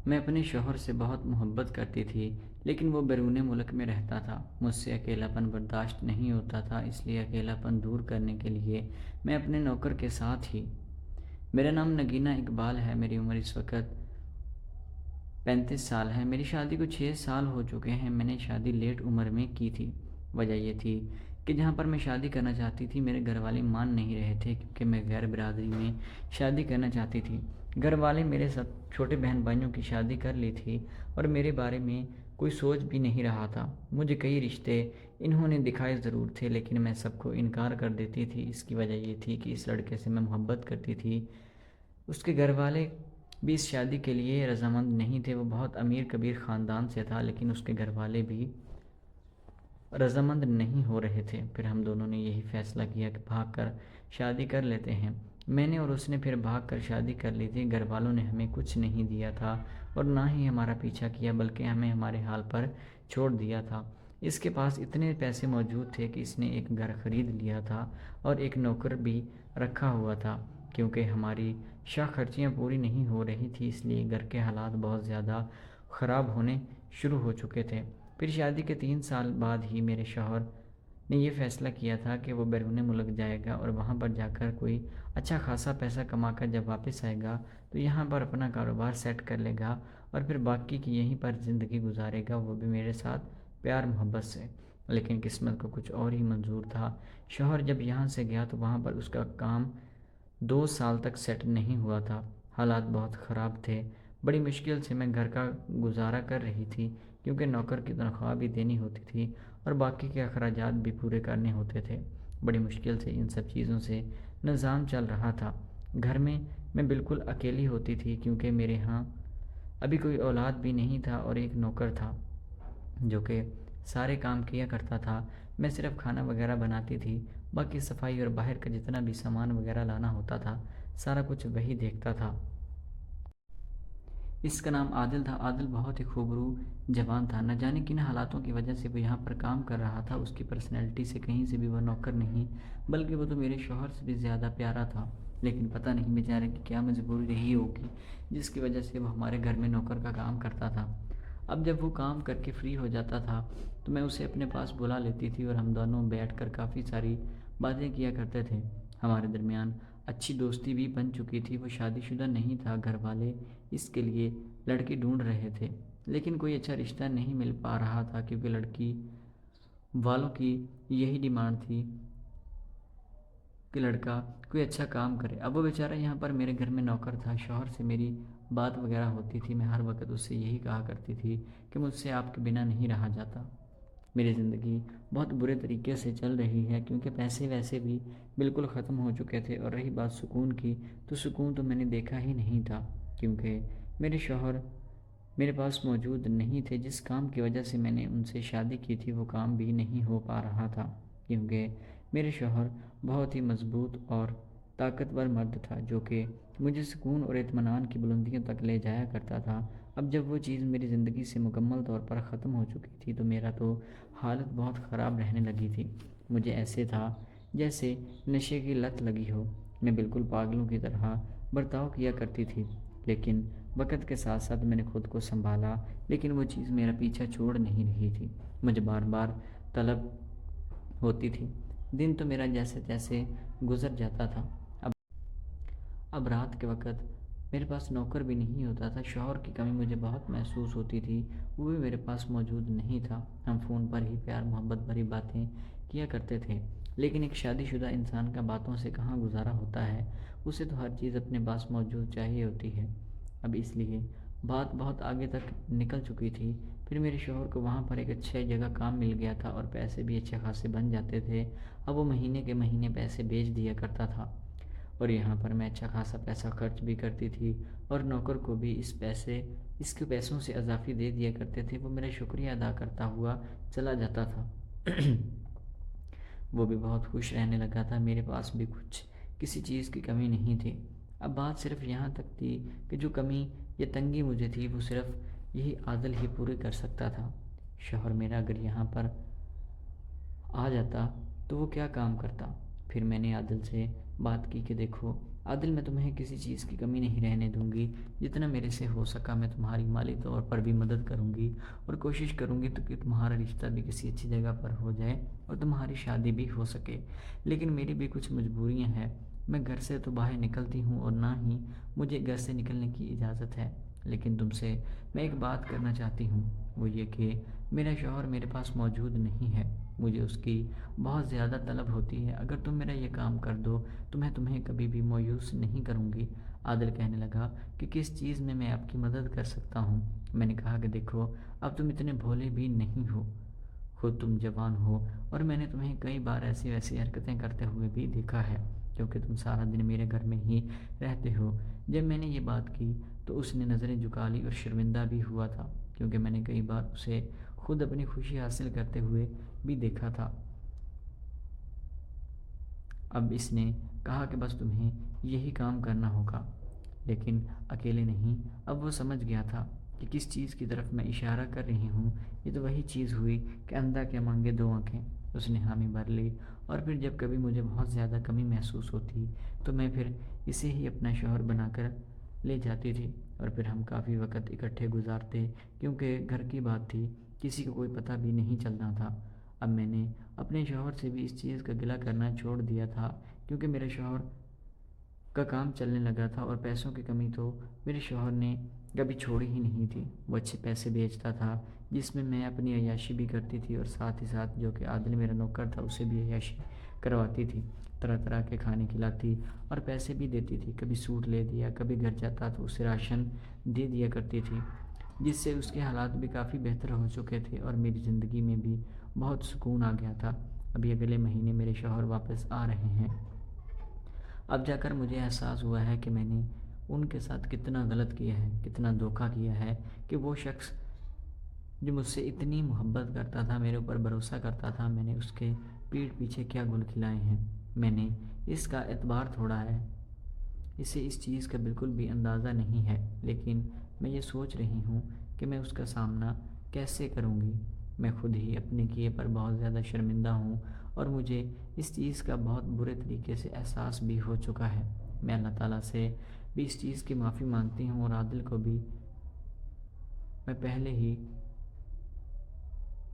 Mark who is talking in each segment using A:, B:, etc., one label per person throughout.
A: میں اپنے شوہر سے بہت محبت کرتی تھی، لیکن وہ بیرون ملک میں رہتا تھا۔ مجھ سے اکیلا پن برداشت نہیں ہوتا تھا، اس لیے اکیلا پن دور کرنے کے لیے میں اپنے نوکر کے ساتھ ہی۔ میرا نام نگینہ اقبال ہے، میری عمر اس وقت 35 سال ہے۔ میری شادی کو 6 سال ہو چکے ہیں۔ میں نے شادی لیٹ عمر میں کی تھی۔ وجہ یہ تھی کہ جہاں پر میں شادی کرنا چاہتی تھی میرے گھر والے مان نہیں رہے تھے، کیونکہ میں غیر برادری میں شادی کرنا چاہتی تھی۔ گھر والے میرے ساتھ چھوٹے بہن بھائیوں کی شادی کر لی تھی اور میرے بارے میں کوئی سوچ بھی نہیں رہا تھا۔ مجھے کئی رشتے انہوں نے دکھائے ضرور تھے، لیکن میں سب کو انکار کر دیتی تھی۔ اس کی وجہ یہ تھی کہ اس لڑکے سے میں محبت کرتی تھی۔ اس کے گھر والے بھی اس شادی کے لیے رضامند نہیں تھے۔ وہ بہت امیر کبیر خاندان سے تھا، لیکن اس کے گھر والے بھی رضامند نہیں ہو رہے تھے۔ پھر ہم دونوں نے یہی فیصلہ کیا کہ بھاگ کر شادی کر لیتے ہیں۔ میں نے اور اس نے پھر بھاگ کر شادی کر لی تھی۔ گھر والوں نے ہمیں کچھ نہیں دیا تھا اور نہ ہی ہمارا پیچھا کیا، بلکہ ہمیں ہمارے حال پر چھوڑ دیا تھا۔ اس کے پاس اتنے پیسے موجود تھے کہ اس نے ایک گھر خرید لیا تھا اور ایک نوکر بھی رکھا ہوا تھا۔ کیونکہ ہماری شاہ خرچیاں پوری نہیں ہو رہی تھی، اس لیے گھر کے حالات بہت زیادہ خراب ہونے شروع ہو چکے تھے۔ پھر شادی کے 3 سال بعد ہی میرے شوہر نے یہ فیصلہ کیا تھا کہ وہ بیرون ملک جائے گا اور وہاں پر جا کر کوئی اچھا خاصا پیسہ کما کر جب واپس آئے گا تو یہاں پر اپنا کاروبار سیٹ کر لے گا اور پھر باقی کی یہیں پر زندگی گزارے گا، وہ بھی میرے ساتھ پیار محبت سے۔ لیکن قسمت کو کچھ اور ہی منظور تھا۔ شوہر جب یہاں سے گیا تو وہاں پر اس کا کام 2 سال تک سیٹ نہیں ہوا تھا۔ حالات بہت خراب تھے۔ بڑی مشکل سے میں گھر کا گزارا کر رہی تھی، کیونکہ نوکر کی تنخواہ بھی دینی ہوتی تھی اور باقی کے اخراجات بھی پورے کرنے ہوتے تھے۔ بڑی مشکل سے ان سب چیزوں سے نظام چل رہا تھا۔ گھر میں بالکل اکیلی ہوتی تھی، کیونکہ میرے ہاں ابھی کوئی اولاد بھی نہیں تھا اور ایک نوکر تھا جو کہ سارے کام کیا کرتا تھا۔ میں صرف کھانا وغیرہ بناتی تھی، باقی صفائی اور باہر کا جتنا بھی سامان وغیرہ لانا ہوتا تھا سارا کچھ وہی دیکھتا تھا۔ اس کا نام عادل تھا۔ عادل بہت ہی خوبرو جوان تھا۔ نہ جانے کن حالاتوں کی وجہ سے وہ یہاں پر کام کر رہا تھا۔ اس کی پرسنالٹی سے کہیں سے بھی وہ نوکر نہیں، بلکہ وہ تو میرے شوہر سے بھی زیادہ پیارا تھا۔ لیکن پتہ نہیں بیچارے کی کیا مجبوری رہی ہوگی جس کی وجہ سے وہ ہمارے گھر میں نوکر کا کام کرتا تھا۔ اب جب وہ کام کر کے فری ہو جاتا تھا تو میں اسے اپنے پاس بلا لیتی تھی اور ہم دونوں بیٹھ کر کافی ساری باتیں کیا کرتے تھے۔ ہمارے درمیان اچھی دوستی بھی بن چکی تھی۔ وہ شادی شدہ نہیں تھا۔ گھر والے اس کے لیے لڑکی ڈھونڈ رہے تھے، لیکن کوئی اچھا رشتہ نہیں مل پا رہا تھا، کیونکہ لڑکی والوں کی یہی ڈیمانڈ تھی کہ لڑکا کوئی اچھا کام کرے۔ اب وہ بیچارہ یہاں پر میرے گھر میں نوکر تھا۔ شوہر سے میری بات وغیرہ ہوتی تھی، میں ہر وقت اس سے یہی کہا کرتی تھی کہ مجھ سے آپ کے بنا نہیں رہا جاتا۔ میری زندگی بہت برے طریقے سے چل رہی ہے، کیونکہ پیسے ویسے بھی بالکل ختم ہو چکے تھے، اور رہی بات سکون کی تو سکون تو میں نے دیکھا ہی نہیں تھا، کیونکہ میرے شوہر میرے پاس موجود نہیں تھے۔ جس کام کی وجہ سے میں نے ان سے شادی کی تھی وہ کام بھی نہیں ہو پا رہا تھا، کیونکہ میرے شوہر بہت ہی مضبوط اور طاقتور مرد تھا، جو کہ مجھے سکون اور اطمینان کی بلندیوں تک لے جایا کرتا تھا۔ اب جب وہ چیز میری زندگی سے مکمل طور پر ختم ہو چکی تھی تو میرا تو حالت بہت خراب رہنے لگی تھی۔ مجھے ایسے تھا جیسے نشے کی لت لگی ہو۔ میں بالکل پاگلوں کی طرح برتاؤ کیا کرتی تھی، لیکن وقت کے ساتھ ساتھ میں نے خود کو سنبھالا، لیکن وہ چیز میرا پیچھا چھوڑ نہیں رہی تھی۔ مجھے بار بار طلب ہوتی تھی۔ دن تو میرا جیسے تیسے گزر جاتا تھا۔ اب رات کے وقت میرے پاس نوکر بھی نہیں ہوتا تھا۔ شوہر کی کمی مجھے بہت محسوس ہوتی تھی، وہ بھی میرے پاس موجود نہیں تھا۔ ہم فون پر ہی پیار محبت بھری باتیں کیا کرتے تھے، لیکن ایک شادی شدہ انسان کا باتوں سے کہاں گزارا ہوتا ہے، اسے تو ہر چیز اپنے پاس موجود چاہیے ہوتی ہے۔ اب اس لیے بات بہت آگے تک نکل چکی تھی۔ پھر میرے شوہر کو وہاں پر ایک اچھے جگہ کام مل گیا تھا اور پیسے بھی اچھے خاصے بن جاتے تھے۔ اب وہ مہینے کے مہینے پیسے بھیج دیا کرتا تھا اور یہاں پر میں اچھا خاصا پیسہ خرچ بھی کرتی تھی، اور نوکر کو بھی اس کے پیسوں سے اضافی دے دیا کرتے تھے۔ وہ میرا شکریہ ادا کرتا ہوا چلا جاتا تھا۔ وہ بھی بہت خوش رہنے لگا تھا۔ میرے پاس بھی کسی چیز کی کمی نہیں تھی۔ اب بات صرف یہاں تک تھی کہ جو کمی یا تنگی مجھے تھی وہ صرف یہی عادل ہی پوری کر سکتا تھا۔ شوہر میرا اگر یہاں پر آ جاتا تو وہ کیا کام کرتا؟ پھر میں نے عادل سے بات کی کہ دیکھو، عادل میں تمہیں کسی چیز کی کمی نہیں رہنے دوں گی، جتنا میرے سے ہو سکا میں تمہاری مالی طور پر بھی مدد کروں گی، اور کوشش کروں گی تو کہ تمہارا رشتہ بھی کسی اچھی جگہ پر ہو جائے اور تمہاری شادی بھی ہو سکے۔ لیکن میری بھی کچھ مجبوریاں ہیں، میں گھر سے تو باہر نکلتی ہوں اور نہ ہی مجھے گھر سے نکلنے کی اجازت ہے، لیکن تم سے میں ایک بات کرنا چاہتی ہوں، وہ یہ کہ میرا شوہر میرے پاس موجود نہیں ہے، مجھے اس کی بہت زیادہ طلب ہوتی ہے، اگر تم میرا یہ کام کر دو تو میں تمہیں کبھی بھی مایوس نہیں کروں گی۔ عادل کہنے لگا کہ کس چیز میں آپ کی مدد کر سکتا ہوں؟ میں نے کہا کہ دیکھو، اب تم اتنے بھولے بھی نہیں ہو، خود تم جوان ہو، اور میں نے تمہیں کئی بار ایسی ویسی حرکتیں کرتے ہوئے بھی دیکھا ہے، کیونکہ تم سارا دن میرے گھر میں ہی رہتے ہو۔ جب میں نے یہ بات کی تو اس نے نظریں جھکا لی اور شرمندہ بھی ہوا تھا، کیونکہ میں نے کئی بار اسے خود اپنی خوشی حاصل کرتے ہوئے بھی دیکھا تھا۔ اب اس نے کہا کہ بس تمہیں یہی کام کرنا ہوگا، لیکن اکیلے نہیں، اب وہ سمجھ گیا تھا کہ کس چیز کی طرف میں اشارہ کر رہی ہوں۔ یہ تو وہی چیز ہوئی کہ اندھا کے مانگے دو آنکھیں۔ اس نے حامی بھر لی، اور پھر جب کبھی مجھے بہت زیادہ کمی محسوس ہوتی تو میں پھر اسے ہی اپنا شوہر بنا کر لے جاتی تھی، اور پھر ہم کافی وقت اکٹھے گزارتے، کیونکہ گھر کی بات تھی، کسی کو کوئی پتہ بھی نہیں چلنا تھا۔ اب میں نے اپنے شوہر سے بھی اس چیز کا گلہ کرنا چھوڑ دیا تھا، کیونکہ میرے شوہر کا کام چلنے لگا تھا، اور پیسوں کی کمی تو میرے شوہر نے کبھی چھوڑی ہی نہیں تھی۔ وہ اچھے پیسے بیچتا تھا، جس میں اپنی عیاشی بھی کرتی تھی، اور ساتھ ہی ساتھ جو کہ عادل میرا نوکر تھا اسے بھی عیاشی کرواتی تھی، طرح طرح کے کھانے کھلاتی اور پیسے بھی دیتی تھی، کبھی سوٹ لے دیا، کبھی گھر جاتا تو اسے راشن دے دیا کرتی تھی، جس سے اس کے حالات بھی کافی بہتر ہو چکے تھے، اور میری زندگی میں بھی بہت سکون آ گیا تھا۔ ابھی اگلے مہینے میرے شوہر واپس آ رہے ہیں۔ اب جا کر مجھے احساس ہوا ہے کہ میں نے ان کے ساتھ کتنا غلط کیا ہے، کتنا دھوکہ کیا ہے، کہ وہ شخص جو مجھ سے اتنی محبت کرتا تھا، میرے اوپر بھروسہ کرتا تھا، میں نے اس کے پیٹھ پیچھے کیا گل کھلائے ہیں۔ میں نے اس کا اعتبار توڑا ہے، اسے اس چیز کا بالکل بھی اندازہ نہیں ہے، لیکن میں یہ سوچ رہی ہوں کہ میں اس کا سامنا کیسے کروں گی۔ میں خود ہی اپنے کیے پر بہت زیادہ شرمندہ ہوں، اور مجھے اس چیز کا بہت برے طریقے سے احساس بھی ہو چکا ہے۔ میں اللہ تعالیٰ سے بھی اس چیز کی معافی مانگتی ہوں، اور عادل کو بھی میں پہلے ہی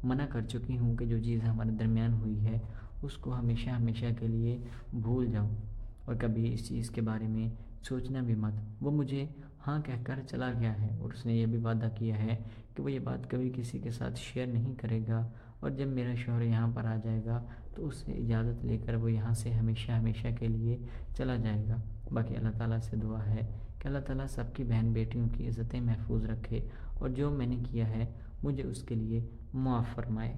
A: منع کر چکی ہوں کہ جو چیز ہمارے درمیان ہوئی ہے اس کو ہمیشہ ہمیشہ کے لیے بھول جاؤ، اور کبھی اس چیز کے بارے میں سوچنا بھی مت۔ وہ مجھے ہاں کہہ کر چلا گیا ہے، اور اس نے یہ بھی وعدہ کیا ہے کہ وہ یہ بات کبھی کسی کے ساتھ شیئر نہیں کرے گا، اور جب میرا شوہر یہاں پر آ جائے گا تو اس سے اجازت لے کر وہ یہاں سے ہمیشہ ہمیشہ کے لیے چلا جائے گا۔ باقی اللہ تعالیٰ سے دعا ہے کہ اللہ تعالیٰ سب کی بہن بیٹیوں کی عزتیں محفوظ رکھے، اور جو میں نے کیا ہے مجھے اس کے لیے معاف فرمائے۔